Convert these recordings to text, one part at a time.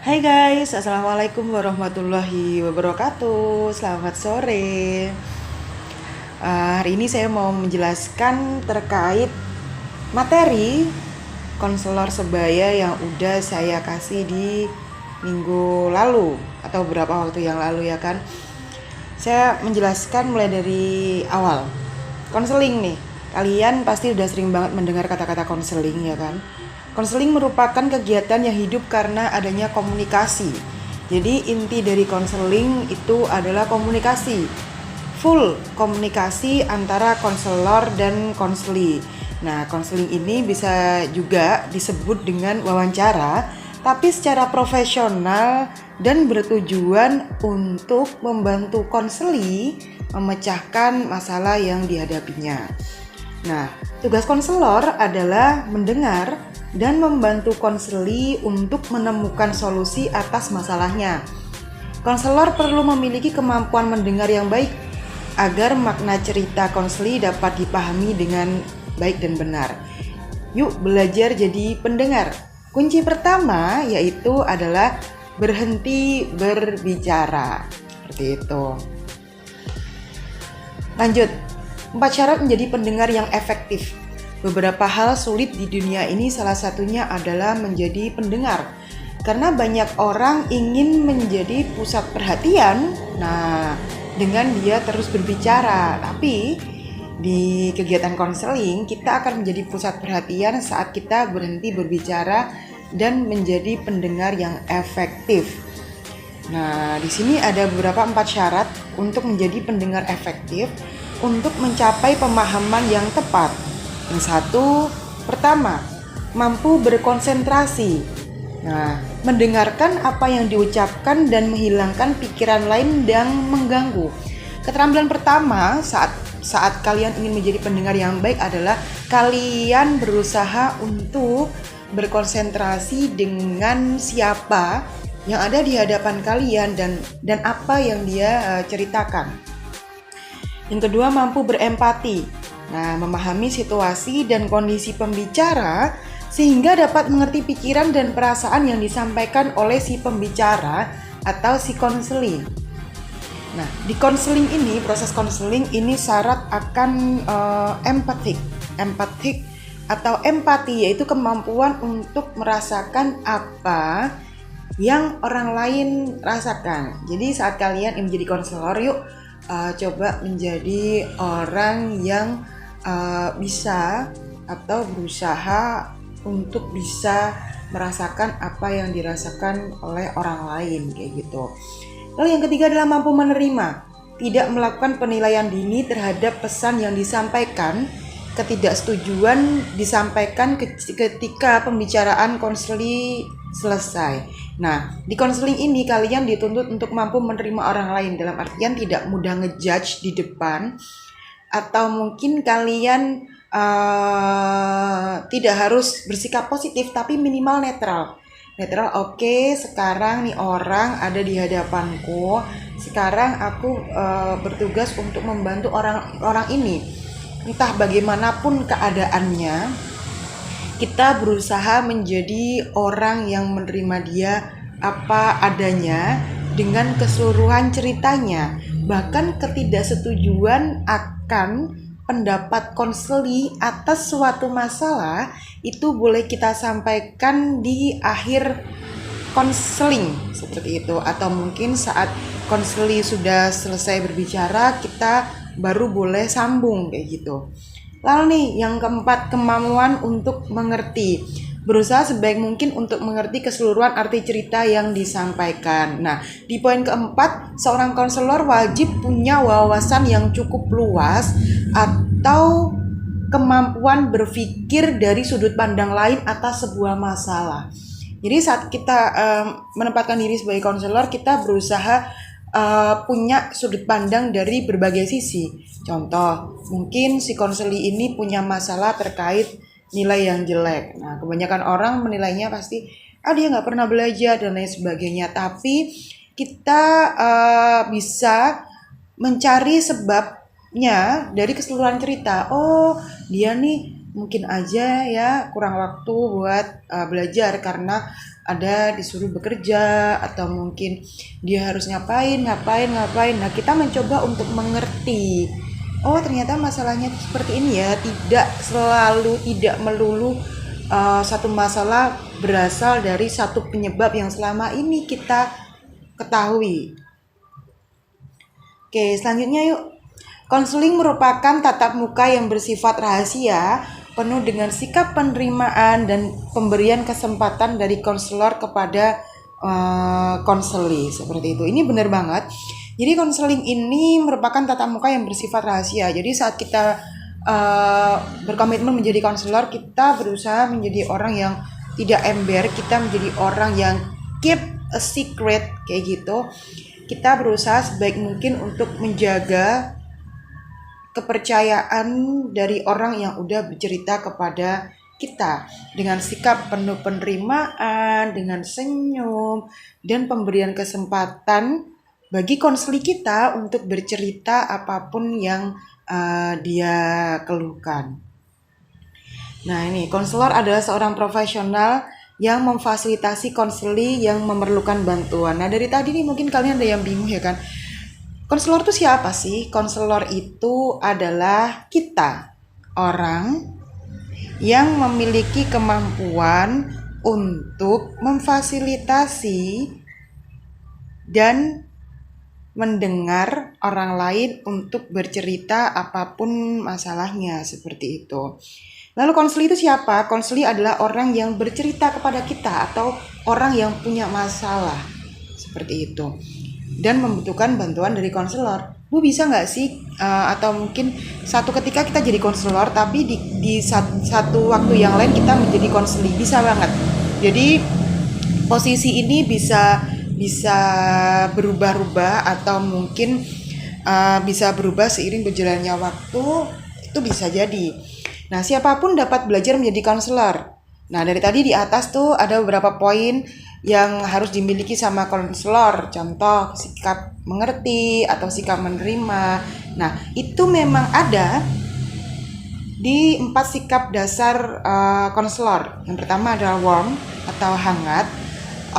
Hai guys, Assalamualaikum warahmatullahi wabarakatuh. Selamat sore. Hari ini saya mau menjelaskan terkait materi konselor sebaya yang udah saya kasih di minggu lalu atau beberapa waktu yang lalu ya kan. Saya menjelaskan mulai dari awal. Konseling nih, kalian pasti udah sering banget mendengar kata-kata konseling ya kan. Konseling merupakan kegiatan yang hidup karena adanya komunikasi. Jadi inti dari konseling itu adalah komunikasi. Full komunikasi antara konselor dan konseli. Nah, konseling ini bisa juga disebut dengan wawancara, tapi secara profesional dan bertujuan untuk membantu konseli memecahkan masalah yang dihadapinya. Nah, tugas konselor adalah mendengar dan membantu konseli untuk menemukan solusi atas masalahnya. Konselor perlu memiliki kemampuan mendengar yang baik agar makna cerita konseli dapat dipahami dengan baik dan benar. Yuk belajar jadi pendengar. Kunci pertama yaitu adalah berhenti berbicara. Seperti itu. Lanjut, 4 syarat menjadi pendengar yang efektif. Beberapa hal sulit di dunia ini, salah satunya adalah menjadi pendengar. Karena banyak orang ingin menjadi pusat perhatian, dengan dia terus berbicara. Tapi di kegiatan konseling, kita akan menjadi pusat perhatian saat kita berhenti berbicara dan menjadi pendengar yang efektif. Nah, di sini ada beberapa 4 syarat untuk menjadi pendengar efektif untuk mencapai pemahaman yang tepat. Yang satu, pertama, mampu berkonsentrasi. Nah, mendengarkan apa yang diucapkan dan menghilangkan pikiran lain yang mengganggu. Keterampilan pertama saat kalian ingin menjadi pendengar yang baik adalah kalian berusaha untuk berkonsentrasi dengan siapa yang ada di hadapan kalian dan apa yang dia ceritakan. Yang kedua, mampu berempati. Nah, memahami situasi dan kondisi pembicara sehingga dapat mengerti pikiran dan perasaan yang disampaikan oleh si pembicara atau si konseli. Nah, di konseling ini, proses konseling ini syarat akan empatik atau empati, yaitu kemampuan untuk merasakan apa yang orang lain rasakan. Jadi saat kalian ingin menjadi konselor, yuk coba menjadi orang yang bisa atau berusaha untuk bisa merasakan apa yang dirasakan oleh orang lain kayak gitu. Lalu yang ketiga adalah mampu menerima, tidak melakukan penilaian dini terhadap pesan yang disampaikan. Ketidaksetujuan disampaikan ketika pembicaraan konseli selesai. Nah, di konseling ini kalian dituntut untuk mampu menerima orang lain, dalam artian tidak mudah ngejudge di depan, atau mungkin kalian tidak harus bersikap positif, tapi minimal netral. Oke, sekarang nih orang ada di hadapanku, sekarang aku bertugas untuk membantu orang ini. Entah bagaimanapun keadaannya, kita berusaha menjadi orang yang menerima dia apa adanya dengan keseluruhan ceritanya. Bahkan ketidaksetujuan akan pendapat konseli atas suatu masalah itu boleh kita sampaikan di akhir konseling seperti itu, atau mungkin saat konseli sudah selesai berbicara kita baru boleh sambung kayak gitu. Lalu nih yang keempat, kemampuan untuk mengerti. Berusaha sebaik mungkin untuk mengerti keseluruhan arti cerita yang disampaikan. Nah, di poin keempat, seorang konselor wajib punya wawasan yang cukup luas atau kemampuan berpikir dari sudut pandang lain atas sebuah masalah. Jadi saat kita menempatkan diri sebagai konselor, kita berusaha punya sudut pandang dari berbagai sisi. Contoh, mungkin si konseli ini punya masalah terkait nilai yang jelek. Nah, kebanyakan orang menilainya pasti dia nggak pernah belajar dan lain sebagainya. Tapi kita bisa mencari sebabnya dari keseluruhan cerita. Oh, dia nih mungkin aja ya kurang waktu buat belajar karena ada disuruh bekerja atau mungkin dia harus ngapain. Nah, kita mencoba untuk mengerti. Oh, ternyata masalahnya seperti ini ya. Tidak melulu satu masalah berasal dari satu penyebab yang selama ini kita ketahui. Oke, selanjutnya yuk. Konseling merupakan tatap muka yang bersifat rahasia, penuh dengan sikap penerimaan dan pemberian kesempatan dari konselor kepada konseli, seperti itu. Ini benar banget. Jadi konseling ini merupakan tatap muka yang bersifat rahasia. Jadi saat kita berkomitmen menjadi konselor, kita berusaha menjadi orang yang tidak ember, kita menjadi orang yang keep a secret kayak gitu. Kita berusaha sebaik mungkin untuk menjaga kepercayaan dari orang yang udah bercerita kepada kita dengan sikap penuh penerimaan, dengan senyum, dan pemberian kesempatan bagi konseli kita untuk bercerita apapun yang dia keluhkan. Nah, ini konselor adalah seorang profesional yang memfasilitasi konseli yang memerlukan bantuan. Nah, dari tadi nih mungkin kalian ada yang bingung ya kan. Konselor itu siapa sih? Konselor itu adalah kita, orang yang memiliki kemampuan untuk memfasilitasi dan mendengar orang lain untuk bercerita apapun masalahnya, seperti itu. Lalu konseli itu siapa? Konseli adalah orang yang bercerita kepada kita atau orang yang punya masalah, seperti itu, dan membutuhkan bantuan dari konselor. Bu, bisa nggak sih atau mungkin satu ketika kita jadi konselor tapi di satu waktu yang lain kita menjadi konseli? Bisa banget. Jadi posisi ini bisa berubah-ubah atau mungkin bisa berubah seiring berjalannya waktu, itu bisa jadi. Nah, siapapun dapat belajar menjadi konselor. Nah, dari tadi di atas tuh ada beberapa poin yang harus dimiliki sama konselor. Contoh, sikap mengerti atau sikap menerima. Nah, itu memang ada di 4 sikap dasar konselor. Yang pertama adalah warm atau hangat.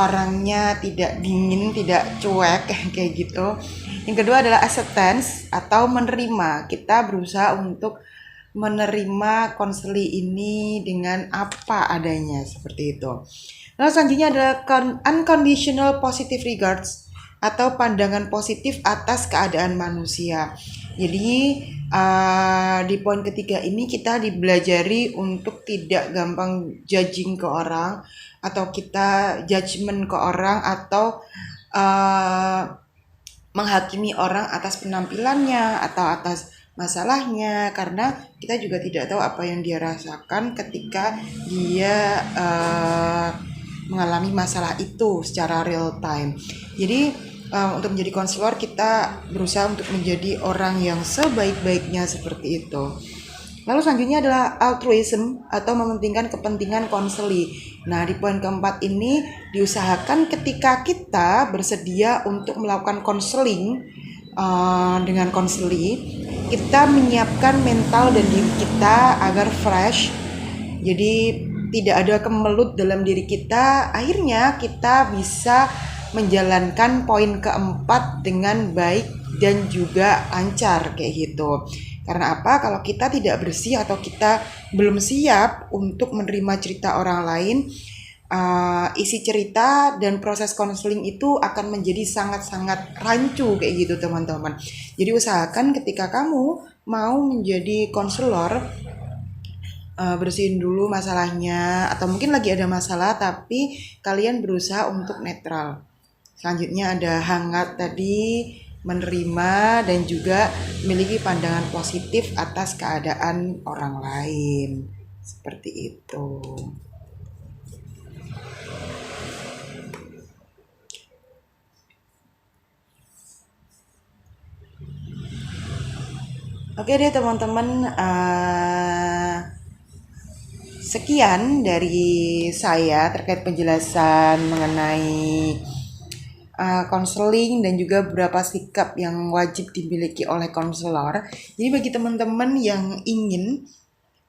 Orangnya tidak dingin, tidak cuek kayak gitu. Yang kedua adalah acceptance atau menerima. Kita berusaha untuk menerima konseli ini dengan apa adanya, seperti itu. Lalu selanjutnya adalah unconditional positive regards atau pandangan positif atas keadaan manusia. Jadi di poin ketiga ini kita dibelajari untuk tidak gampang judging ke orang atau kita judgement ke orang atau menghakimi orang atas penampilannya atau atas masalahnya, karena kita juga tidak tahu apa yang dia rasakan ketika dia mengalami masalah itu secara real time. Jadi untuk menjadi konselor kita berusaha untuk menjadi orang yang sebaik-baiknya, seperti itu. Lalu selanjutnya adalah altruism atau mementingkan kepentingan konseli. Nah, di poin keempat ini diusahakan ketika kita bersedia untuk melakukan konseling dengan konseli, kita menyiapkan mental dan diri kita agar fresh. Jadi tidak ada kemelut dalam diri kita. Akhirnya kita bisa menjalankan poin keempat dengan baik dan juga lancar kayak gitu. Karena apa? Kalau kita tidak bersih atau kita belum siap untuk menerima cerita orang lain, isi cerita dan proses konseling itu akan menjadi sangat-sangat rancu kayak gitu, teman-teman. Jadi usahakan ketika kamu mau menjadi konselor, bersihin dulu masalahnya, atau mungkin lagi ada masalah tapi kalian berusaha untuk netral. Selanjutnya ada hangat tadi, menerima dan juga memiliki pandangan positif atas keadaan orang lain, seperti itu. Oke deh teman-teman, sekian dari saya terkait penjelasan mengenai konseling dan juga beberapa sikap yang wajib dimiliki oleh konselor. Jadi bagi teman-teman yang ingin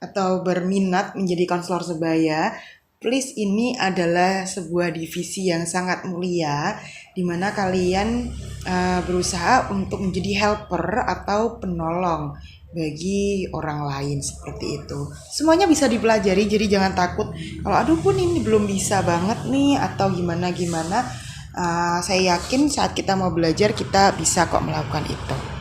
atau berminat menjadi konselor sebaya, Please, ini adalah sebuah divisi yang sangat mulia di mana kalian berusaha untuk menjadi helper atau penolong bagi orang lain seperti itu. Semuanya bisa dipelajari, jadi jangan takut kalau aduh pun ini belum bisa banget nih atau gimana. Saya yakin saat kita mau belajar kita bisa kok melakukan itu.